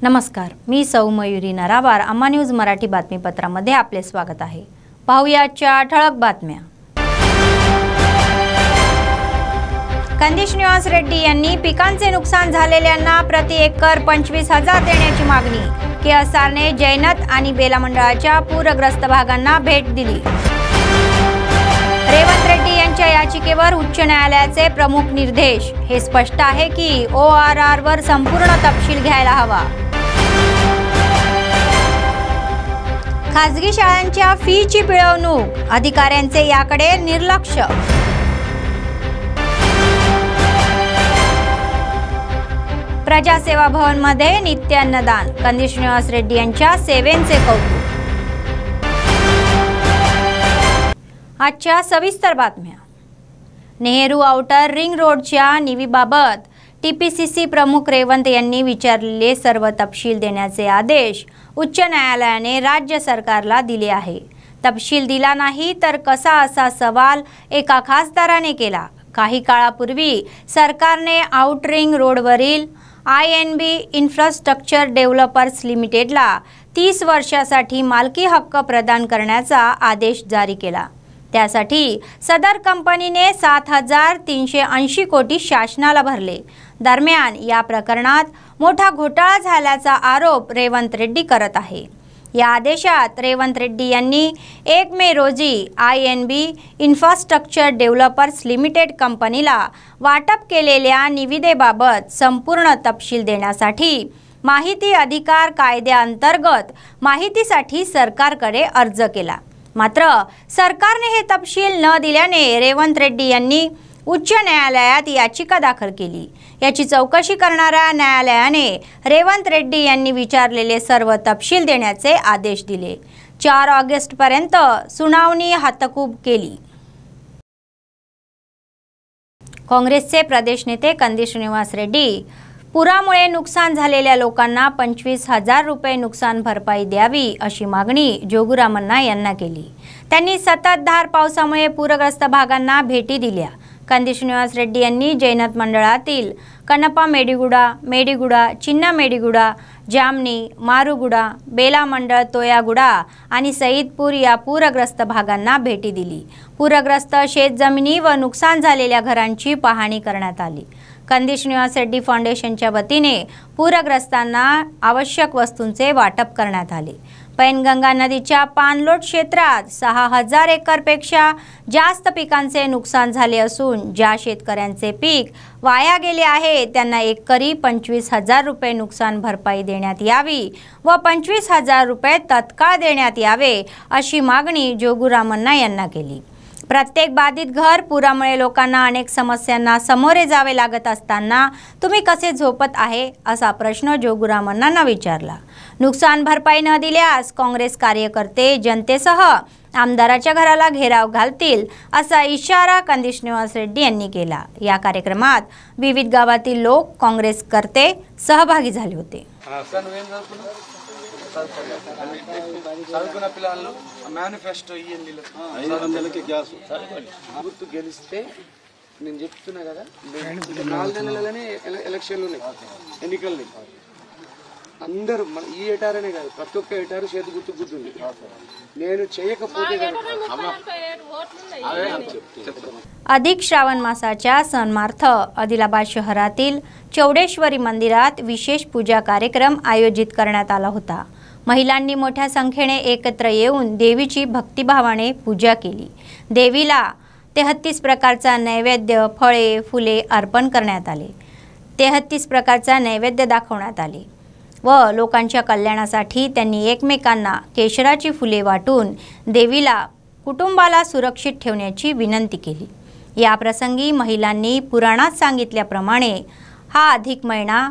नमस्कार, मी सौ मयुरी नरावार. अम्मा न्यूज मराठी बातमीपत्रामध्ये आपले स्वागत आहे. पाहूया आजच्या ठळक बातम्या. कंदी श्रीनिवास रेड्डी यांनी पिकांचे नुकसान झालेल्यांना प्रति एकर 25,000 देण्याची मागणी. केएसआरने जैनत आणि बेला मंडळाच्या पूरग्रस्त भागांना भेट दिली. रेवंत रेड्डी यांच्या याचिकेवर उच्च न्यायालयाचे प्रमुख निर्देश. हे स्पष्ट आहे की ORR वर संपूर्ण तपशील घ्यायला हवा. खासगी शाळांच्या फीची पिळवणूक, अधिकाऱ्यांचे याकडे निर्लक्ष. प्रजासेवा भवन मध्ये नित्य अन्नदान, कंदी श्रीनिवास रेड्डी यांच्या सेवेंचे कौतुक. आजच्या सविस्तर बातम्या. नेहरू आउटर रिंग रोडच्या निवीबाबत TPCC प्रमुख रेवंत यांनी विचारलेले सर्व तपशील देण्याचे आदेश उच्च न्यायालयाने राज्य सरकारला दिले आहे. तपशील दिला नाही तर कसा, असा सवाल एका खासदाराने केला. काही काळापूर्वी सरकारने आउटरिंग रोडवरील INB इन्फ्रास्ट्रक्चर डेव्हलपर्स लिमिटेडला 30 वर्षासाठी मालकी हक्क प्रदान करण्याचा आदेश जारी केला. त्यासाठी सदर कंपनीने 7,380 कोटी शासनाला भरले. दरम्यान या प्रकरणात मोठा घोटाळा झाल्याचा आरोप रेवंत रेड्डी करत आहे. या आदेशात रेवंत रेड्डी यांनी 1 मे रोजी INB इन्फ्रास्ट्रक्चर डेव्हलपर्स लिमिटेड कंपनीला वाटप केलेल्या निविदेबाबत संपूर्ण तपशील देण्यासाठी माहिती अधिकार कायद्याअंतर्गत माहितीसाठी सरकारकडे अर्ज केला. मात्र सरकारने हे तपशील न दिल्याने रेवंत रेड्डी यांनी उच्च न्यायालयात याचिका दाखल केली. याची चौकशी करणाऱ्या न्यायालयाने रेवंत रेड्डी यांनी विचारलेले सर्व तपशील देण्याचे आदेश दिले. 4 ऑगस्ट पर्यंत सुनावणी हातकूब केली. काँग्रेसचे प्रदेश नेते कंदी श्रीनिवास रेड्डी पुरामुळे नुकसान झालेल्या लोकांना 25,000 रुपये नुकसान भरपाई द्यावी अशी मागणी जोगुरामन्ना यांना केली. त्यांनी सततधार पावसामुळे पूरग्रस्त भागांना भेटी दिल्या. कंदी श्रीनिवास रेड्डी यांनी जैनत मंडळातील कनपा मेडीगुडा, चिन्ना मेडीगुडा, जामनी, मारुगुडा, बेला मंडळ तोयागुडा आणि सईदपूर या पूरग्रस्त भागांना भेटी दिली. पूरग्रस्त शेतजमिनी व नुकसान झालेल्या घरांची पाहणी करण्यात आली. कंदी श्रीनिवास रेड्डी फाउंडेशनच्या वतीने पूरग्रस्तांना आवश्यक वस्तूंचे वाटप करण्यात आले. पैनगंगा नदीच्या पाणलोट क्षेत्रात 6,000 एकरपेक्षा जास्त पिकांचे नुकसान झाले असून ज्या शेतकऱ्यांचे पीक वाया गेले आहे त्यांना एकरी 25,000 रुपये नुकसान भरपाई देण्यात यावी व 25,000 रुपये तत्काळ देण्यात यावे अशी मागणी जोगुरामन्ना यांना केली. प्रत्येक बाधित घर पुरामुळे लोकांना अनेक समस्यांना सामोरे जावे लागत असताना तुम्ही कसे झोपत आहे असा प्रश्न जोगुरामन्नांना विचारला. नुकसान भरपाई न दिल्यास काँग्रेस कार्यकर्ते जनतेसह आमदाराच्या घराला घेराव घालतील असा इशारा कंदी श्रीनिवास रेड्डी यांनी केला. या कार्यक्रमात विविध गावातील लोक, काँग्रेसकर्ते सहभागी झाले होते. మేనిఫెస్టో గుర్తు గెలిస్తే నేను చెప్తున్నా కదా 4 నెలలనే ఎలక్షన్లు ఉన్నాయి, ఎన్నికలు. అందరూ మన ఈ ఎటారనే కాదు, ప్రతి ఒక్క ఎటారు చేతి గుర్తు గుర్తుంది. నేను చేయకపోతే अधिक श्रावण मासाच्या सणार्थ आदिलाबाद शहरातील चौडेश्वरी मंदिरात विशेष पूजा कार्यक्रम आयोजित करण्यात आला होता. महिलांनी मोठ्या संख्येने एकत्र येऊन देवीची भक्तिभावाने पूजा केली. देवीला 33 प्रकारचा नैवेद्य, फळे, फुले अर्पण करण्यात आले. 33 प्रकारचा नैवेद्य दाखवण्यात आले व लोकांच्या कल्याणासाठी त्यांनी एकमेकांना केशराची फुले वाटून देवीला कुटुंबाला सुरक्षित ठेवण्याची विनंती केली. या प्रसंगी महिलांनी पुराणात सांगितल्याप्रमाणे हा अधिक महिना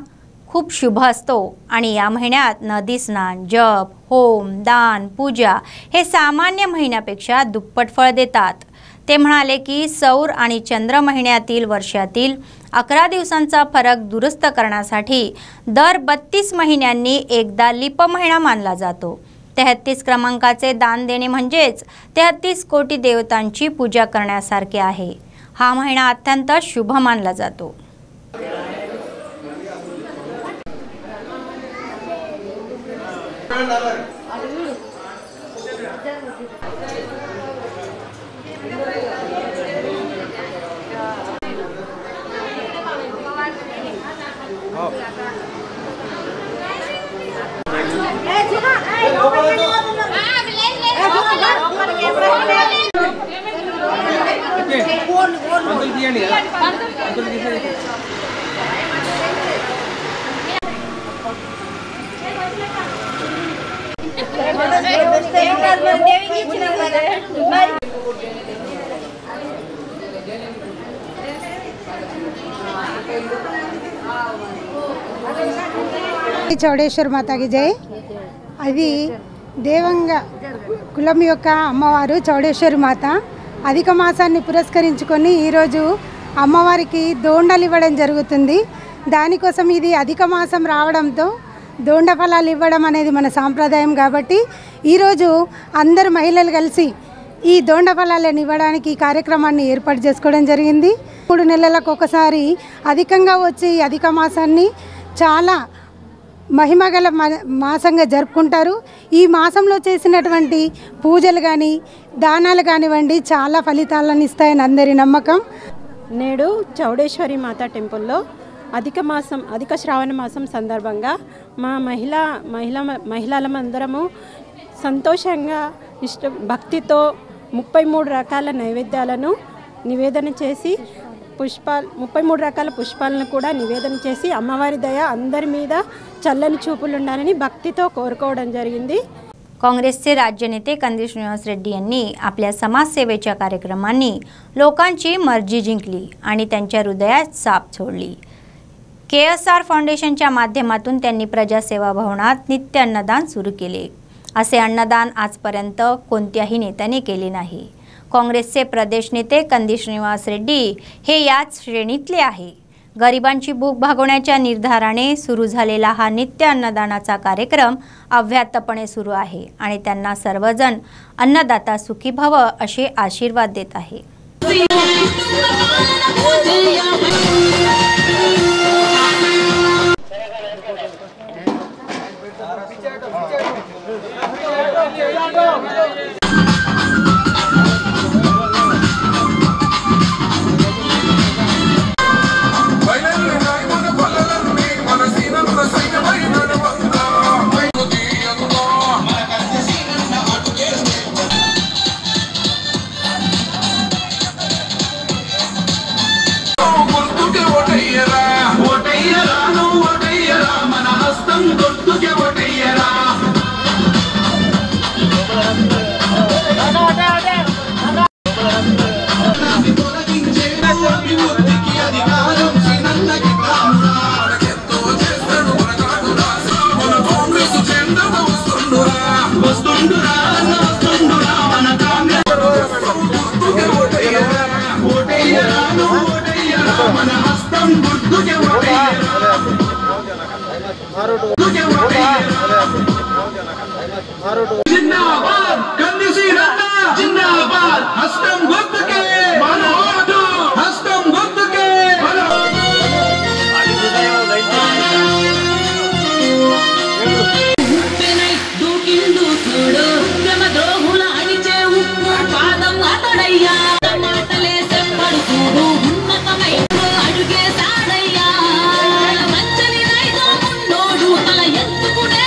खूप शुभ असतो आणि या महिन्यात नदी स्नान, जप, होम, दान, पूजा हे सामान्य महिन्यापेक्षा दुप्पट फळ देतात. ते म्हणाले की सौर आणि चंद्र महिन्यातील वर्षातील 11 दिवसांचा फरक दुरुस्त करण्यासाठी दर 32 महिन्यांनी एकदा लीप महिना मानला जातो। 33 क्रमांकाचे दान देणे म्हणजेच 33 कोटी देवतांची पूजा करण्यासारखे आहे। हा महिना अत्यंत शुभ मानला जातो। చౌడేశ్వరి మాతాకి జై। అది దేవంగ కులం యొక్క అమ్మవారు చౌడేశ్వరి మాత। అధిక మాసాన్ని పురస్కరించుకొని ఈరోజు అమ్మవారికి దోండలు ఇవ్వడం జరుగుతుంది। దానికోసం ఇది అధిక మాసం రావడంతో దోండ ఫలాలు ఇవ్వడం అనేది మన సాంప్రదాయం కాబట్టి ఈరోజు అందరు మహిళలు కలిసి ఈ దోండ ఫలాలను ఇవ్వడానికి ఈ కార్యక్రమాన్ని ఏర్పాటు చేసుకోవడం జరిగింది। 3 నెలలకు ఒకసారి అధికంగా వచ్చి అధిక మాసాన్ని చాలా మహిమగల మాసంగా జరుపుకుంటారు। ఈ మాసంలో చేసినటువంటి పూజలు కానీ దానాలు కానివ్వండి చాలా ఫలితాలను ఇస్తాయని అందరి నమ్మకం। నేడు చౌడేశ్వరి మాతా టెంపుల్లో అధిక శ్రావణ మాసం సందర్భంగా మా మహిళలందరము సంతోషంగా భక్తితో 33 రకాల నైవేద్యాలను నివేదన చేసి 33 రకాల పుష్పాలను కూడా నివేదన చేసి అమ్మవారి దయ అందరి మీద చల్లని చూపులు ఉండాలని भक्तीతో కోరుకోవడం జరిగింది। काँग्रेसचे राज्य नेते कंदी श्रीनिवास रेड्डी यांनी आपल्या समाजसेवेच्या कार्यक्रमांनी लोकांची मर्जी जिंकली आणि त्यांच्या हृदयात साप सोडली। KSR फाउंडेशनच्या माध्यमातून त्यांनी प्रजासेवा भवनात नित्य अन्नदान सुरू केले। असे अन्नदान आजपर्यंत कोणत्याही नेत्याने केले नाही। काँग्रेसचे प्रदेश नेते कंदी श्रीनिवास रेड्डी हे याच श्रेणीतले आहे। गरिबांची भूक भागवण्याच्या निर्धाराने सुरू झालेला हा नित्य अन्नदानाचा कार्यक्रम अव्याहतपणे सुरू आहे आणि त्यांना सर्वजण अन्नदाता सुखी भव असे आशीर्वाद देत आहे। जिंदाबाद कंदी श्रीरंगा जिंदाबाद हस्तम गुर्त के मनोहर हस्तम गुर्त के दूकिंदू सुडो प्रमद्रोहुला अनिचे उप्पु पादम अतडय्या माटले सेप्पडु सुडु उन्नतमैन अडुगे साडय्या मंचली नैदो मुंडोडु तल एत्तुकुडे।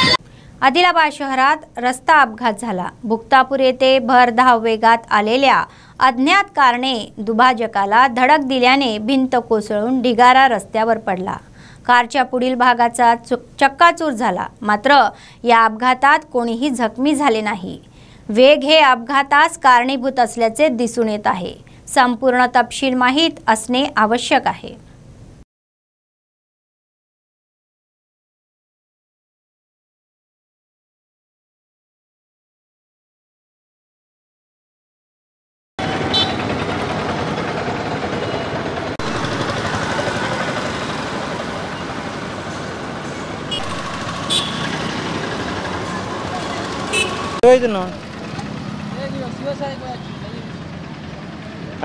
आदिलाबाद शहरात रस्ता अपघात झाला। भुक्तापूर येथे भर धाव वेगात आलेल्या अज्ञात कारने दुभाजकाला धडक दिल्याने भिंत कोसळून ढिगारा रस्त्यावर पडला। कारच्या पुढील भागाचा चक्काचूर झाला। मात्र या अपघातात कोणीही जखमी झाले नाही। वेग हे अपघातास कारणीभूत असल्याचे दिसून येत आहे। संपूर्ण तपशील माहीत असणे आवश्यक आहे।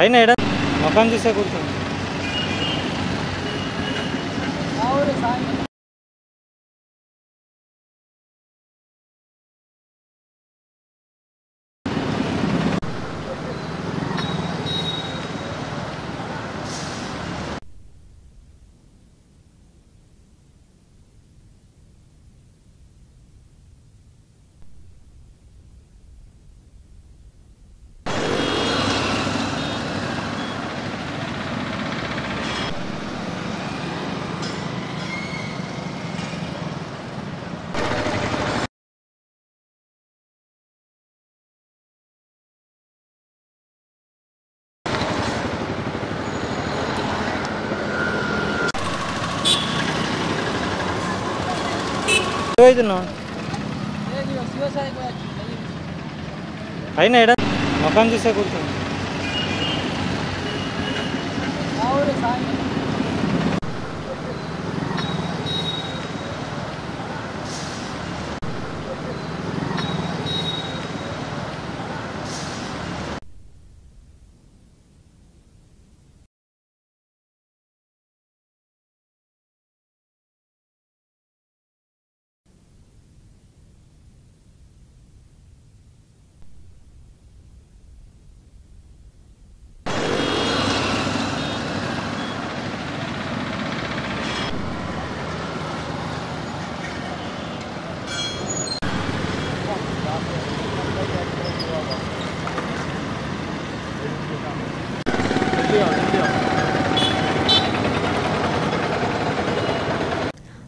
అయినా ఎడ మొఖం చూసే కూర్చోండి. అయినా ఎడ మొఖం చూసే కూర్చోండి.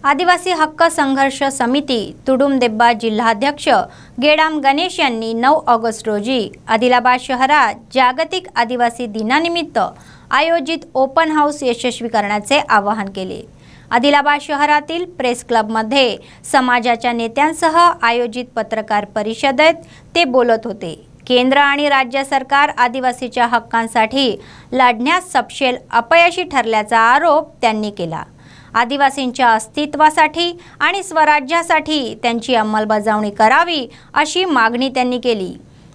आदिवासी हक्क संघर्ष समिती तुडुंबदेब्बा जिल्हाध्यक्ष गेडाम गणेश यांनी 9 ऑगस्ट रोजी आदिलाबाद शहरात जागतिक आदिवासी दिनानिमित्त आयोजित ओपन हाऊस यशस्वी करण्याचे आवाहन केले। आदिलाबाद शहरातील प्रेस क्लबमध्ये समाजाच्या नेत्यांसह आयोजित पत्रकार परिषदेत ते बोलत होते। केंद्र आणि राज्य सरकार आदिवासीच्या हक्कांसाठी लढण्यास सपशेल अपयशी ठरल्याचा आरोप त्यांनी केला। आदिवासींच्या अस्तित्वासाठी आणि स्वराज्यासाठी त्यांची अंमलबजावणी करावी अशी मागणी त्यांनी केली।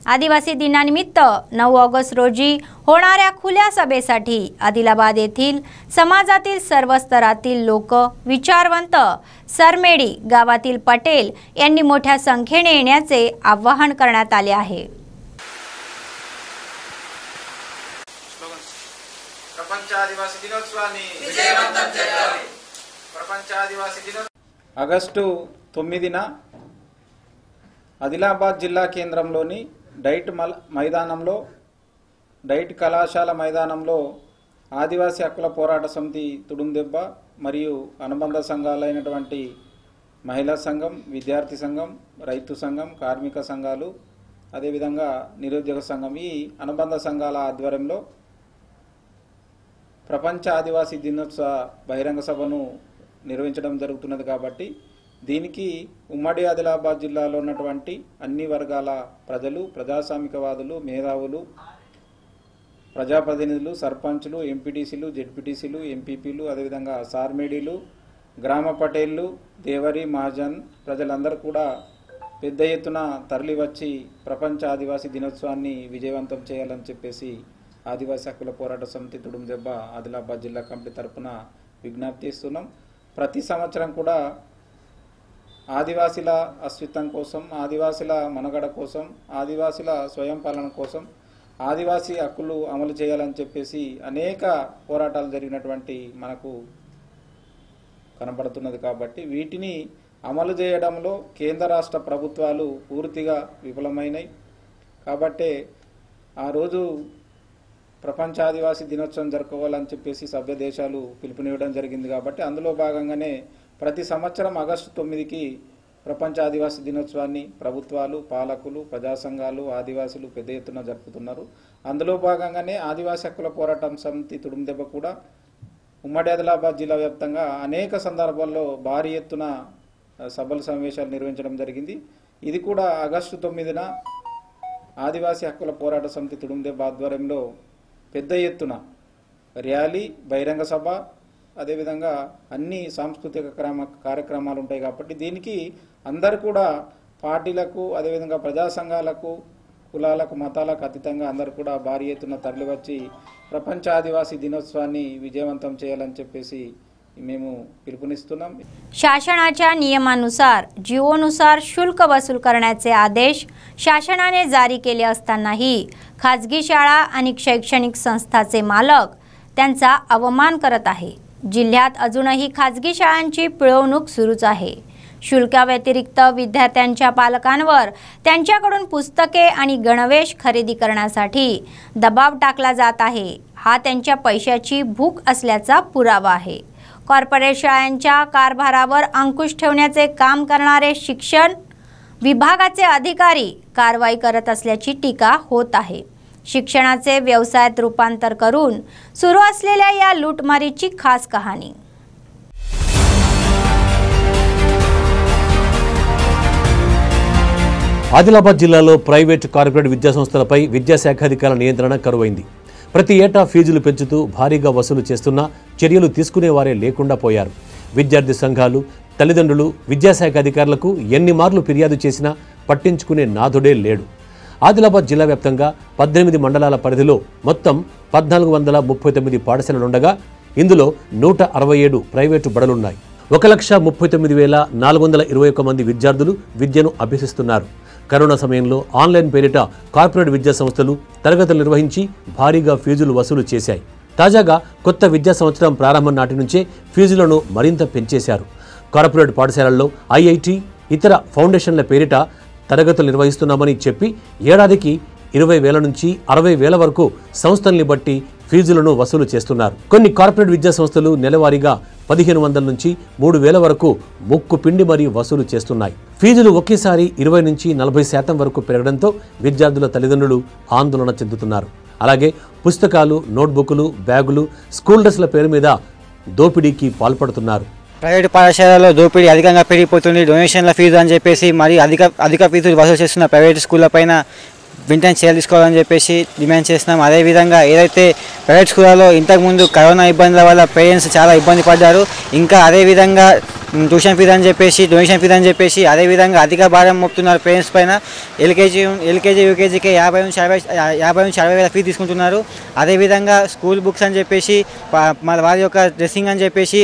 आदिवासी दिनानिमित्त 9 ऑगस्ट रोजी होणाऱ्या खुल्या सभेसाठी आदिलाबाद येथील समाजातील सर्व स्तरातील लोक, विचारवंत, सरमेडी, गावातील पटेल यांनी मोठ्या संख्येने येण्याचे आवाहन करण्यात आले आहे। ప్రపంచ ఆదివాసీ దినోత్సవాన్ని విజయవంతం చేయాలి। ప్రపంచ ఆదివాసీ దినోత్సవం ఆగస్టు 9న ఆదిలాబాద్ జిల్లా కేంద్రంలోని డైట్ కళాశాల మైదానంలో ఆదివాసీ హక్కుల పోరాట సమితి తుడుందెబ్బ మరియు అనుబంధ సంఘాలైనటువంటి మహిళా సంఘం, విద్యార్థి సంఘం, రైతు సంఘం, కార్మిక సంఘాలు, అదేవిధంగా నిరుద్యోగ సంఘం ఈ అనుబంధ సంఘాల ఆధ్వర్యంలో ప్రపంచ ఆదివాసీ దినోత్సవ బహిరంగ సభను నిర్వహించడం జరుగుతున్నది। కాబట్టి దీనికి ఉమ్మడి ఆదిలాబాద్ జిల్లాలో ఉన్నటువంటి అన్ని వర్గాల ప్రజలు, ప్రజాస్వామికవాదులు, మేధావులు, ప్రజాప్రతినిధులు, సర్పంచులు, ఎంపీటీసీలు, జెడ్పీటీసీలు, ఎంపీపీలు, అదేవిధంగా సార్మేడీలు, గ్రామ పటేళ్లు, దేవరి, మహాజన్ ప్రజలందరూ కూడా పెద్ద ఎత్తున తరలి వచ్చి ప్రపంచ ఆదివాసీ దినోత్సవాన్ని విజయవంతం చేయాలని చెప్పేసి ఆదివాసీ హక్కుల పోరాట సమితి తుడుందెబ్బ ఆదిలాబాద్ జిల్లా కమిటీ తరపున విజ్ఞప్తి చేస్తున్నాం। ప్రతి సంవత్సరం కూడా ఆదివాసీల అస్తిత్వం కోసం, ఆదివాసీల మనుగడ కోసం, ఆదివాసీల స్వయం పాలన కోసం, ఆదివాసీ హక్కులు అమలు చేయాలని చెప్పేసి అనేక పోరాటాలు జరిగినటువంటి మనకు కనబడుతున్నది। కాబట్టి వీటిని అమలు చేయడంలో కేంద్ర రాష్ట్ర ప్రభుత్వాలు పూర్తిగా విఫలమైనాయి। కాబట్టి ఆ రోజు ప్రపంచ ఆదివాసీ దినోత్సవం జరుపుకోవాలని చెప్పేసి సభ్య దేశాలు పిలుపునివ్వడం జరిగింది। కాబట్టి అందులో భాగంగానే ప్రతి సంవత్సరం ఆగస్టు 9కి ప్రపంచ ఆదివాసీ దినోత్సవాన్ని ప్రభుత్వాలు, పాలకులు, ప్రజా సంఘాలు, ఆదివాసీలు పెద్ద ఎత్తున జరుపుతున్నారు। అందులో భాగంగానే ఆదివాసీ హక్కుల పోరాటం సమితి తుడుందెబ్బ కూడా ఉమ్మడి ఆదిలాబాద్ జిల్లా వ్యాప్తంగా అనేక సందర్భాల్లో భారీ ఎత్తున సభలు, సమావేశాలు నిర్వహించడం జరిగింది। ఇది కూడా ఆగస్టు 9న ఆదివాసీ హక్కుల పోరాట సమితి తుడుందెబ్బ ఆధ్వర్యంలో పెద్ద ఎత్తున ర్యాలీ, బహిరంగ సభ, అదేవిధంగా అన్ని సాంస్కృతిక కార్యక్రమాలు ఉంటాయి। కాబట్టి దీనికి అందరూ కూడా పార్టీలకు అదేవిధంగా ప్రజా సంఘాలకు కులాలకు మతాలకు అతీతంగా అందరూ కూడా భారీ ఎత్తున తరలివచ్చి ప్రపంచ ఆదివాసీ దినోత్సవాన్ని विजयवंतम చేయాలని చెప్పేసి మేము पिलुपुनिస్తున్నాం। शासनाच्या नियमानुसार जीवोनुसार शुल्क वसूल करण्याचे आदेश शासनाने जारी केले असतानाही खाजगी शाळा आणि शैक्षणिक संस्थाचे मालक त्यांचा अवमान करत आहे। जिल्ह्यात अजूनही खाजगी शाळांची पिळवणूक सुरूच आहे। शुल्काव्यतिरिक्त विद्यार्थ्यांच्या पालकांवर त्यांच्याकडून पुस्तके आणि गणवेश खरेदी करण्यासाठी दबाव टाकला जात आहे। हा त्यांच्या पैशाची भूक असल्याचा पुरावा आहे। कॉर्पोरेट शाळांच्या कारभारावर अंकुश ठेवण्याचे काम करणारे शिक्षण विभागाचे अधिकारी कारवाई करत असल्याची टीका होत आहे। शिक्षणाचे व्यवसायात रूपांतर करून सुरू असलेल्या या लूटमारीची खास कहाणी। ఆదిలాబాద్ జిల్లాలో ప్రైవేట్ కార్పొరేట్ విద్యాసంస్థలపై విద్యాశాఖ అధికారుల నియంత్రణ కరువైంది। ప్రతి ఏటా ఫీజులు పెంచుతూ భారీగా వసూలు చేస్తున్నా చర్యలు తీసుకునేవారే లేకుండా పోయారు। విద్యార్థి సంఘాలు తల్లిదండ్రులు విద్యాశాఖ అధికారులకు ఎన్ని మార్లు ఫిర్యాదు చేసినా పట్టించుకునే నాథుడే లేడు। ఆదిలాబాద్ జిల్లా వ్యాప్తంగా 18 మండలాల పరిధిలో మొత్తం 1439 పాఠశాలలుండగా ఇందులో 167 ప్రైవేటు బడులున్నాయి। 1,39,421 మంది విద్యార్థులు విద్యను అభ్యసిస్తున్నారు। కరోనా సమయంలో ఆన్లైన్ పేరిట కార్పొరేట్ విద్యా సంస్థలు తరగతులు నిర్వహించి భారీగా ఫీజులు వసూలు చేశాయి। తాజాగా కొత్త విద్యా సంవత్సరం ప్రారంభం నాటి నుంచే ఫీజులను మరింత పెంచేశారు। కార్పొరేట్ పాఠశాలల్లో ఐఐటి ఇతర ఫౌండేషన్ల పేరిట తరగతులు నిర్వహిస్తున్నామని చెప్పి ఏడాదికి 20,000 నుంచి 60,000 వరకు సంస్థల్ని బట్టి ఫీజులను వసూలు చేస్తున్నారు। కొన్ని కార్పొరేట్ విద్యా సంస్థలు నెలవారీగా 1,500 నుంచి 3,000 వరకు ముక్కు పిండి మరీ వసూలు చేస్తున్నాయి। ఫీజులు ఒకేసారి 20 నుంచి 40% వరకు పెరగడంతో విద్యార్థుల తల్లిదండ్రులు ఆందోళన చెందుతున్నారు। అలాగే పుస్తకాలు, నోట్బుక్లు, బ్యాగులు, స్కూల్ డ్రెస్ల పేరు మీద దోపిడీకి పాల్పడుతున్నారు। ప్రైవేట్ పాఠశాలలో దోపిడీ అధికంగా పెరిగిపోతుంది। డొనేషన్ల ఫీజు అని చెప్పేసి మరి అధిక ఫీజులు వసూలు చేస్తున్న ప్రైవేట్ స్కూళ్ల పైన వెంటనే చర్యలు తీసుకోవాలని చెప్పేసి డిమాండ్ చేస్తున్నాం। అదేవిధంగా ఏదైతే ప్రైవేట్ స్కూళ్ళలో ఇంతకుముందు కరోనా ఇబ్బందుల వల్ల పేరెంట్స్ చాలా ఇబ్బంది పడ్డారు। ఇంకా అదేవిధంగా ట్యూషన్ ఫీజు అని చెప్పేసి డొనేషన్ ఫీజు అని చెప్పేసి అదేవిధంగా అధిక భారం మోపుతున్నారు పేరెంట్స్ పైన। ఎల్కేజీ యూకేజీకి 50 నుంచి 60,000 ఫీజు తీసుకుంటున్నారు। అదేవిధంగా స్కూల్ బుక్స్ అని చెప్పేసి వారి యొక్క డ్రెస్సింగ్ అని చెప్పేసి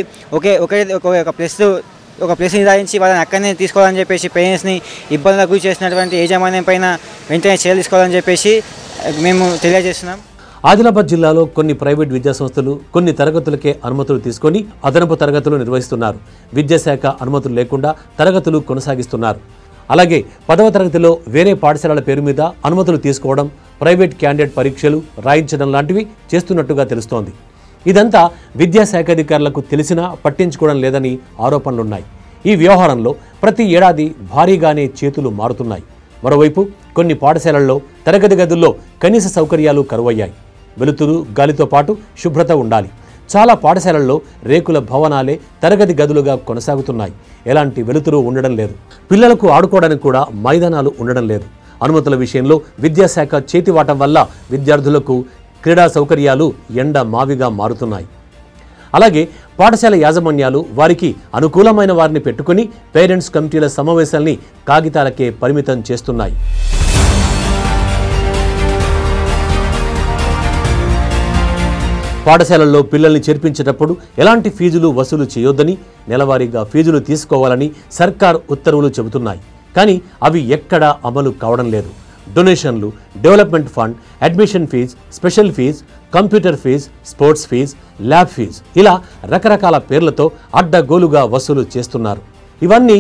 ఒక ప్లేస్ నిర్ధారించి వాళ్ళని అక్కడనే తీసుకోవాలని చెప్పేసి పేరెంట్స్ని ఇబ్బందులకు గురి చేసినటువంటి యాజమాన్యం పైన వెంటనే చర్యలు తీసుకోవాలని చెప్పేసి మేము తెలియజేస్తున్నాం। ఆదిలాబాద్ జిల్లాలో కొన్ని ప్రైవేట్ విద్యాసంస్థలు కొన్ని తరగతులకే అనుమతులు తీసుకొని అదనపు తరగతులు నిర్వహిస్తున్నారు। విద్యాశాఖ అనుమతులు లేకుండా తరగతులు కొనసాగిస్తున్నారు। అలాగే 10వ తరగతిలో వేరే పాఠశాలల పేరు మీద అనుమతులు తీసుకోవడం, ప్రైవేట్ క్యాండిడేట్ పరీక్షలు రాయించడం లాంటివి చేస్తున్నట్టుగా తెలుస్తోంది। ఇదంతా విద్యాశాఖ అధికారులకు తెలిసినా పట్టించుకోవడం లేదని ఆరోపణలున్నాయి। ఈ వ్యవహారంలో ప్రతి ఏడాది భారీగానే చేతులు మారుతున్నాయి। మరోవైపు కొన్ని పాఠశాలల్లో తరగతి గదుల్లో కనీస సౌకర్యాలు కరువయ్యాయి। వెలుతురు, గాలితో పాటు శుభ్రత ఉండాలి। చాలా పాఠశాలల్లో రేకుల భవనాలే తరగతి గదులుగా కొనసాగుతున్నాయి। ఎలాంటి వెలుతురు ఉండడం లేదు। పిల్లలకు ఆడుకోవడానికి కూడా మైదానాలు ఉండడం లేదు। అనుమతుల విషయంలో విద్యాశాఖ చేతివాటం వల్ల విద్యార్థులకు క్రీడా సౌకర్యాలు ఎండ మావిగా మారుతున్నాయి। అలాగే పాఠశాల యాజమాన్యాలు వారికి అనుకూలమైన వారిని పెట్టుకుని పేరెంట్స్ కమిటీల సమావేశాల్ని కాగితాలకే పరిమితం చేస్తున్నాయి। పాఠశాలల్లో పిల్లల్ని చేర్పించేటప్పుడు ఎలాంటి ఫీజులు వసూలు చేయొద్దని, నెలవారీగా ఫీజులు తీసుకోవాలని సర్కార్ ఉత్తర్వులు చెబుతున్నాయి। కానీ అవి ఎక్కడా అమలు కావడం లేదు। డొనేషన్లు, development fund, admission fees, special fees, computer fees, sports fees, lab fees ఇలా రకరకాల పేర్లతో అడ్డగోలుగా వసూలు చేస్తున్నారు। ఇవన్నీ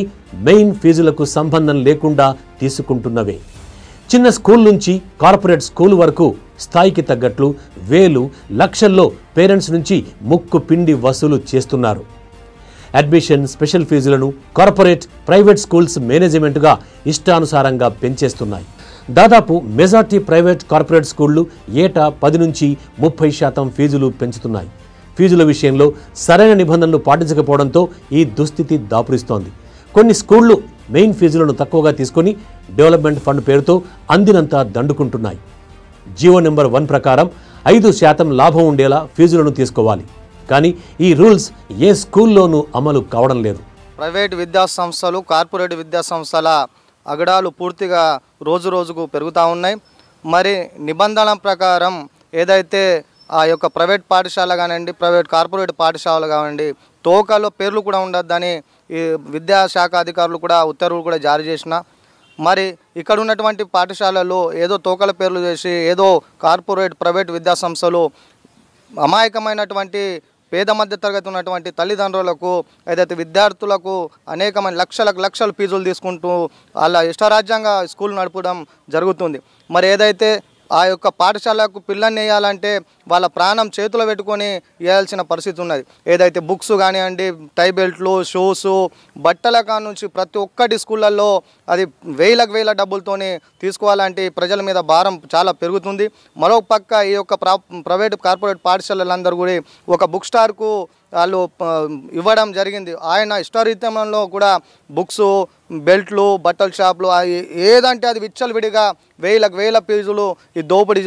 మెయిన్ ఫీజులకు సంబంధం లేకుండా తీసుకుంటున్నవే। చిన్న స్కూల్ నుంచి కార్పొరేట్ స్కూల్ వరకు స్థాయికి తగ్గట్లు వేలు, లక్షల్లో పేరెంట్స్ నుంచి ముక్కు పిండి వసూలు చేస్తున్నారు। అడ్మిషన్, స్పెషల్ ఫీజులను కార్పొరేట్, ప్రైవేట్ స్కూల్స్ మేనేజ్మెంట్గా ఇష్టానుసారంగా పెంచేస్తున్నాయి। దాదాపు మెజార్టీ ప్రైవేట్, కార్పొరేట్ స్కూళ్లు ఏటా 10 నుంచి 30% ఫీజులు పెంచుతున్నాయి। ఫీజుల విషయంలో సరైన నిబంధనలు పాటించకపోవడంతో ఈ దుస్థితి దాపురిస్తోంది। కొన్ని స్కూళ్లు మెయిన్ ఫీజులను తక్కువగా తీసుకొని డెవలప్మెంట్ ఫండ్ పేరుతో అందినంత దండుకుంటున్నాయి। జీవో నెంబర్ 1 ప్రకారం 5% లాభం ఉండేలా ఫీజులను తీసుకోవాలి। కానీ ఈ రూల్స్ ఏ స్కూల్లోనూ అమలు కావడం లేదు। ప్రైవేట్ విద్యా సంస్థలు, కార్పొరేట్ విద్యా సంస్థల అగడాలు పూర్తిగా రోజు రోజుకు పెరుగుతూ ఉన్నాయి. మరి నిబంధనల ప్రకారం ఏదైతే ఆ యొక్క ప్రైవేట్ పాఠశాల కానివ్వండి, ప్రైవేట్ కార్పొరేట్ పాఠశాలలు కానివ్వండి, తోకలో పేర్లు కూడా ఉండొద్దని ఈ విద్యాశాఖ అధికారులు కూడా ఉత్తర్వులు కూడా జారీ చేసిన, మరి ఇక్కడ ఉన్నటువంటి పాఠశాలల్లో ఏదో తోకల పేర్లు చేసి ఏదో కార్పొరేట్ ప్రైవేట్ విద్యా సంస్థలు అమాయకమైనటువంటి పేద మధ్య తరగతి ఉన్నటువంటి తల్లిదండ్రులకు ఏదైతే విద్యార్థులకు అనేకమైన లక్షల ఫీజులు తీసుకుంటూ వాళ్ళ ఇష్టరాజ్యంగా స్కూల్ నడపడం జరుగుతుంది. మరి ఏదైతే ఆ యొక్క పాఠశాలకు పిల్లల్ని వేయాలంటే వాళ్ళ ప్రాణం చేతిలో పెట్టుకొని వేయాల్సిన పరిస్థితి ఉన్నది. ఏదైతే బుక్స్ కానివ్వండి, టై బెల్ట్లు, షూస్, బట్టల కానుంచి ప్రతి ఒక్కటి స్కూళ్ళల్లో అది వేల డబ్బులతోని తీసుకోవాలంటే ప్రజల మీద భారం చాలా పెరుగుతుంది. మరో పక్క ఈ యొక్క ప్రైవేట్ కార్పొరేట్ పాఠశాలలందరూ కూడా ఒక బుక్ స్టార్కు వాళ్ళు ఇవ్వడం జరిగింది. ఆయన ఇష్టరీత్యంలో కూడా బుక్స్, బెల్ట్లు, బట్టల షాపులు ఏదంటే అది విచ్చలవిడిగా వేల ఫీజులు ఈ దోపిడీ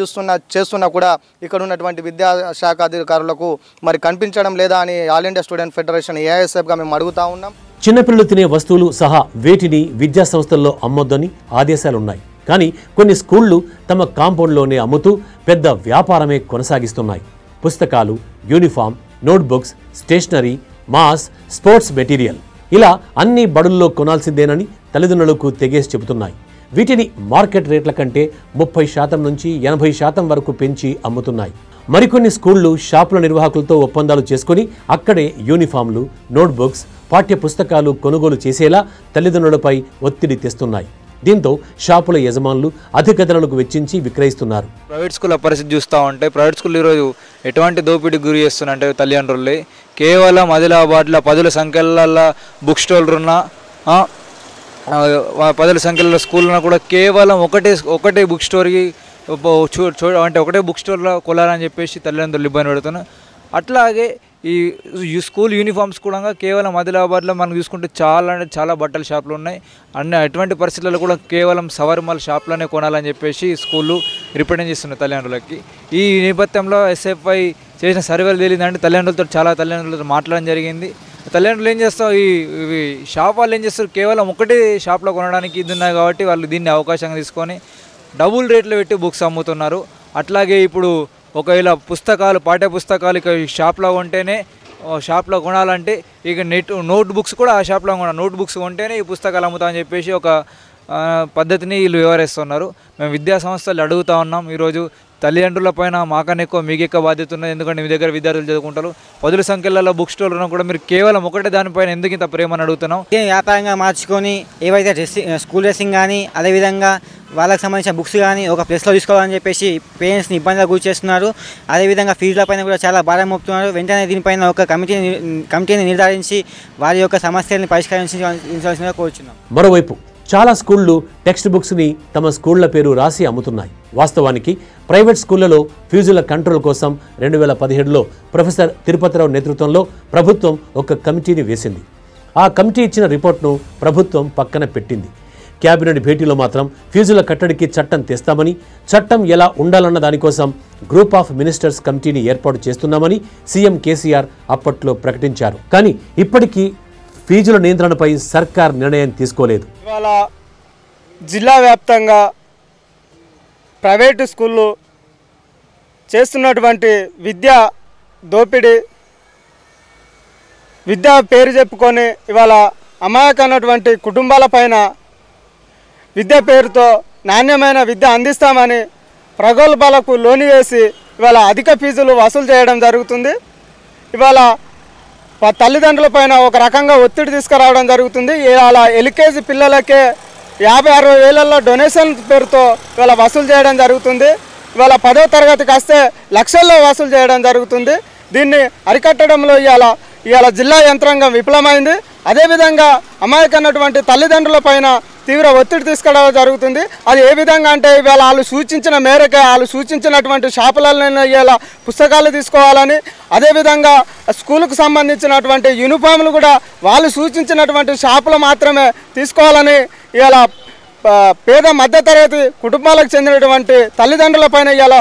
చేస్తున్నా కూడా ఇక్కడ ఉన్నటువంటి విద్యాశాఖ అధికారులకు మరి కనిపించడం లేదా అని ఆల్ ఇండియా స్టూడెంట్ ఫెడరేషన్ ఏఐఎస్ఎఫ్గా మేము అడుగుతా ఉన్నాం. చిన్నపిల్లలు తినే వస్తువులు సహా వేటిని విద్యా సంస్థల్లో అమ్మొద్దని ఆదేశాలున్నాయి. కానీ కొన్ని స్కూళ్లు తమ కాంపౌండ్లోనే అమ్ముతూ పెద్ద వ్యాపారమే కొనసాగిస్తున్నాయి. పుస్తకాలు, యూనిఫామ్, నోట్బుక్స్, స్టేషనరీ, మాస్, స్పోర్ట్స్ మెటీరియల్ ఇలా అన్ని బడుల్లో కొనాల్సిందేనని తల్లిదండ్రులకు తెగేసి చెబుతున్నాయి. వీటిని మార్కెట్ రేట్ల కంటే 30% నుంచి 80% వరకు పెంచి అమ్ముతున్నాయి. మరికొన్ని స్కూళ్లు షాపుల నిర్వాహకులతో ఒప్పందాలు చేసుకుని అక్కడే యూనిఫామ్లు, నోట్బుక్స్, పాఠ్య పుస్తకాలు కొనుగోలు చేసేలా తల్లిదండ్రులపై ఒత్తిడి తెస్తున్నాయి. దీంతో షాపుల యజమానులు అధిక ధరలకు వెచ్చించి విక్రయిస్తున్నారు. ప్రైవేట్ స్కూల్ పరిస్థితి చూస్తూ ఉంటే ప్రైవేట్ స్కూల్ ఈరోజు ఎటువంటి దోపిడీకి గురి చేస్తున్నారంటే తల్లిదండ్రులే కేవలం ఆదిలాబాద్లో 10ల సంఖ్యల బుక్ స్టోర్లు ఉన్న 10ల సంఖ్యలో స్కూల్లో కూడా కేవలం ఒకటే బుక్ స్టోర్కి అంటే ఒకటే బుక్ స్టోర్లో కొలాలని చెప్పేసి తల్లిదండ్రులు ఇబ్బంది పెడుతున్నారు. అట్లాగే ఈ స్కూల్ యూనిఫామ్స్ కూడా కేవలం ఆదిలాబాద్లో మనం చూసుకుంటే చాలా బట్టల షాపులు ఉన్నాయి. అటువంటి పరిస్థితుల్లో కూడా కేవలం సవర్మల్ షాప్లోనే కొనాలని చెప్పేసి స్కూళ్ళు రిప్రజెంట్ చేస్తున్నాయి తల్లిదండ్రులకి. ఈ నేపథ్యంలో ఎస్ఎఫ్ఐ చేసిన సర్వేలు తేలిందంటే తల్లిదండ్రులతో మాట్లాడడం జరిగింది. తల్లిదండ్రులు ఏం చేస్తాం, ఈ షాప్ వాళ్ళు ఏం చేస్తారు, కేవలం ఒకటే షాప్లో కొనడానికి ఇది ఉన్నాయి కాబట్టి వాళ్ళు దీన్ని అవకాశంగా తీసుకొని డబుల్ రేట్లు పెట్టి బుక్స్ అమ్ముతున్నారు. అట్లాగే ఇప్పుడు ఒకవేళ పుస్తకాలు, పాఠ్య పుస్తకాలు ఇక షాప్లో కొంటేనే, షాప్లో కొనాలంటే ఇక నోట్ బుక్స్ కూడా ఆ షాప్లో నోట్ బుక్స్ కొంటేనే ఈ పుస్తకాలు అమ్ముతామని చెప్పేసి ఒక పద్ధతిని వీళ్ళు వ్యవహరిస్తున్నారు. మేము విద్యా సంస్థలు అడుగుతూ ఉన్నాం. ఈరోజు తల్లిదండ్రుల పైన మాకన్నా ఎక్కువ మీకు ఎక్కువ బాధ్యత ఉన్నది. ఎందుకంటే మీ దగ్గర విద్యార్థులు చదువుకుంటారు. 10ల సంఖ్యలలో బుక్ స్టోర్లు ఉన్నా కూడా మీరు కేవలం ఒకటే దానిపైన ఎందుకు ఇంత ప్రేమని అడుగుతున్నాం. వ్యాపారంగా మార్చుకొని ఏవైతే స్కూల్ డ్రెస్సింగ్ కానీ అదేవిధంగా వాళ్ళకి సంబంధించిన బుక్స్ కానీ ఒక ప్లేస్లో తీసుకోవాలని చెప్పేసి పేరెంట్స్ని ఇబ్బందిగా గురి చేస్తున్నారు. అదేవిధంగా ఫీజుల పైన కూడా చాలా భారం మోపుతున్నారు. వెంటనే దీనిపైన ఒక కమిటీని నిర్ధారించి వారి యొక్క సమస్యలను పరిష్కరించాల్సిందిగా కోరుచున్నాం. మరోవైపు చాలా స్కూళ్లు టెక్స్ట్ బుక్స్ని తమ స్కూళ్ల పేరు రాసి అమ్ముతున్నాయి. వాస్తవానికి ప్రైవేట్ స్కూళ్లలో ఫీజుల కంట్రోల్ కోసం 2017లో ప్రొఫెసర్ తిరుపతిరావు నేతృత్వంలో ప్రభుత్వం ఒక కమిటీని వేసింది. ఆ కమిటీ ఇచ్చిన రిపోర్ట్ను ప్రభుత్వం పక్కన పెట్టింది. క్యాబినెట్ భేటీలో మాత్రం ఫీజుల కట్టడికి చట్టం తెస్తామని, చట్టం ఎలా ఉండాలన్న దానికోసం గ్రూప్ ఆఫ్ మినిస్టర్స్ కమిటీని ఏర్పాటు చేస్తున్నామని సీఎం కేసీఆర్ అప్పట్లో ప్రకటించారు. కానీ ఇప్పటికీ ఫీజుల నియంత్రణపై సర్కార్ నిర్ణయం తీసుకోలేదు. ఇవాళ జిల్లా వ్యాప్తంగా ప్రైవేటు స్కూళ్ళు చేస్తున్నటువంటి విద్యా దోపిడీ, విద్యా పేరు చెప్పుకొని ఇవాళ అమాయకమైనటువంటి కుటుంబాలపైన విద్య పేరుతో నాణ్యమైన విద్య అందిస్తామని ప్రగల్భాలకు లోని వేసి ఇవాళ అధిక ఫీజులు వసూలు చేయడం జరుగుతుంది. ఇవాళ తల్లిదండ్రుల పైన ఒక రకంగా ఒత్తిడి తీసుకురావడం జరుగుతుంది. ఇవాళ ఎల్కేజీ పిల్లలకే 50-60 వేలల్లో డొనేషన్ పేరుతో ఇవాళ వసూలు చేయడం జరుగుతుంది. ఇవాళ 10వ తరగతికి వస్తే లక్షల్లో వసూలు చేయడం జరుగుతుంది. దీన్ని అరికట్టడంలో ఇవాళ జిల్లా యంత్రాంగం విఫలమైంది. అదేవిధంగా అమాయకమైనటువంటి తల్లిదండ్రుల పైన తీవ్ర ఒత్తిడి తీసుకురావడం జరుగుతుంది. అది ఏ విధంగా అంటే ఇవాళ వాళ్ళు సూచించిన మేరకే, వాళ్ళు సూచించినటువంటి షాపులలో ఇవాళ పుస్తకాలు తీసుకోవాలని, అదేవిధంగా స్కూలుకు సంబంధించినటువంటి యూనిఫామ్లు కూడా వాళ్ళు సూచించినటువంటి షాపులు మాత్రమే తీసుకోవాలని ఇవాళ పేద మధ్యతరగతి కుటుంబాలకు చెందినటువంటి తల్లిదండ్రులపైన ఇలా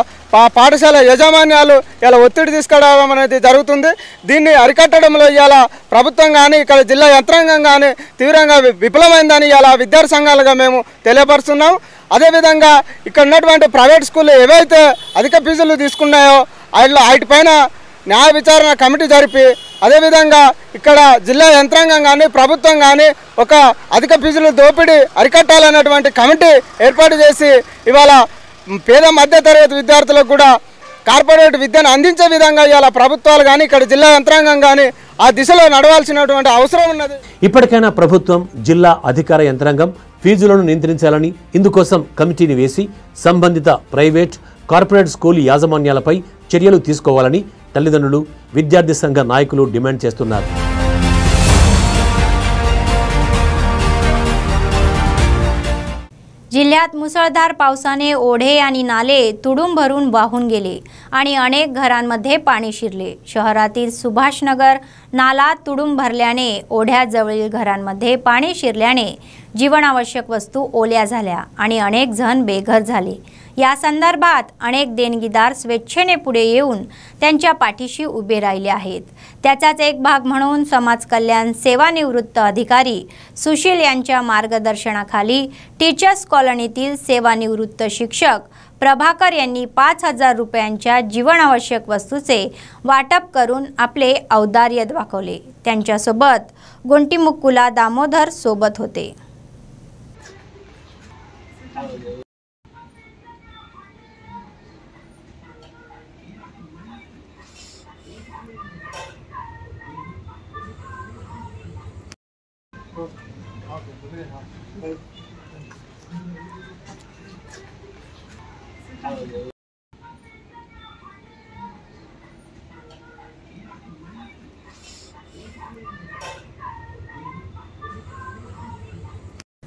పాఠశాల యాజమాన్యాలు ఇలా ఒత్తిడి తీసుకురావడం అనేది జరుగుతుంది. దీన్ని అరికట్టడంలో ఇలా ప్రభుత్వం కానీ ఇక్కడ జిల్లా యంత్రాంగం కానీ తీవ్రంగా విఫలమైందని ఇలా విద్యార్థి సంఘాలుగా మేము తెలియపరుస్తున్నాం. అదేవిధంగా ఇక్కడ ఉన్నటువంటి ప్రైవేట్ స్కూళ్ళు ఏవైతే అధిక ఫీజులు తీసుకున్నాయో వాటిపైన న్యాయ విచారణ కమిటీ జరిపి అదేవిధంగా ఇక్కడ జిల్లా యంత్రాంగం కానీ ప్రభుత్వం కానీ ఒక అధిక ఫీజులు దోపిడీ అరికట్టాలన్నటువంటి కమిటీ ఏర్పాటు చేసి ఇవాళ పేద మధ్యతరగతి విద్యార్థులకు కూడా కార్పొరేట్ విద్యను అందించే విధంగా ఇవాళ ప్రభుత్వాలు కానీ ఇక్కడ జిల్లా యంత్రాంగం కానీ ఆ దిశలో నడవాల్సినటువంటి అవసరం ఉన్నది. ఇప్పటికైనా ప్రభుత్వం జిల్లా అధికార యంత్రాంగం ఫీజులను నియంత్రించాలని, ఇందుకోసం కమిటీని వేసి సంబంధిత ప్రైవేట్ కార్పొరేట్ స్కూల్ యాజమాన్యాలపై చర్యలు తీసుకోవాలని తల్లిదండ్రులు, విద్యార్థి సంఘ నాయకులు డిమాండ్ చేస్తున్నారు. जिल्ह्यात मुसळधार पावसाने ओढे आणि नाले तुडूंब भरून वाहून गेले आणि अनेक घरांमध्ये पाणी शिरले. शहरातील सुभाषनगर नाला तुडूंब भरल्याने ओढ्याजवळील घरांमध्ये पाणी शिरल्याने जीवनावश्यक वस्तू ओल्या झाल्या आणि अनेक जण बेघर झाले. या संदर्भात अनेक देणगीदार स्वेच्छेने पुढे येऊन त्यांच्या पाठीशी उभे राहिले आहेत. त्याचाच एक भाग म्हणून समाज कल्याण सेवानिवृत्त अधिकारी सुशील यांच्या मार्गदर्शनाखाली टीचर्स कॉलनीतील सेवानिवृत्त शिक्षक प्रभाकर यांनी 5,000 रुपयांच्या जीवनावश्यक वस्तूचे वाटप करून आपले औदार्य दाखवले. त्यांच्यासोबत गोंटीमुक्कुला दामोदर सोबत होते.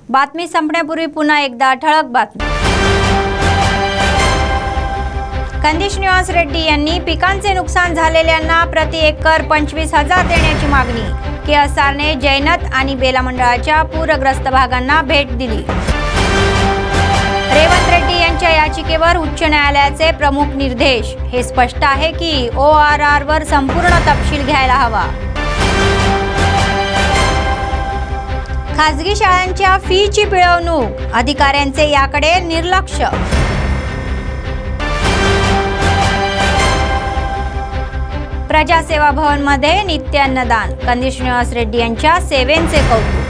बातमी संपण्यापूर्वी पुन्हा एकदा ठळक बातमी. कंदिश निवास रेड्डी यांनी पिकांचे नुकसान झालेल्यांना प्रति एकर 25,000 देण्याची मागणी. केएसआरने जैनत आणि बेला मंडळाच्या पूरग्रस्त भागांना भेट दिली. रेवंत रेड्डी यांच्या याचिकेवर उच्च न्यायालयाचे प्रमुख निर्देश. हे स्पष्ट आहे की ORR वर संपूर्ण तपशील घ्यायला हवा. खासगी शाळांच्या फीची पिळवणूक, अधिकाऱ्यांचे याकडे निर्लक्ष. प्रजासेवा भवन मध्ये नित्य अन्नदान, कंदिश निवास रेड्डी यांच्या सेवेंचे कौतुक.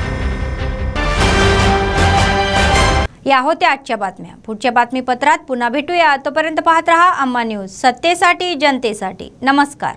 या होत्या आजच्या बातम्या. पुढच्या बातमीपत्रात पुन्हा भेटूया. तोपर्यंत पाहत रहा अम्मा न्यूज, सत्तेसाठी जनतेसाठी. नमस्कार.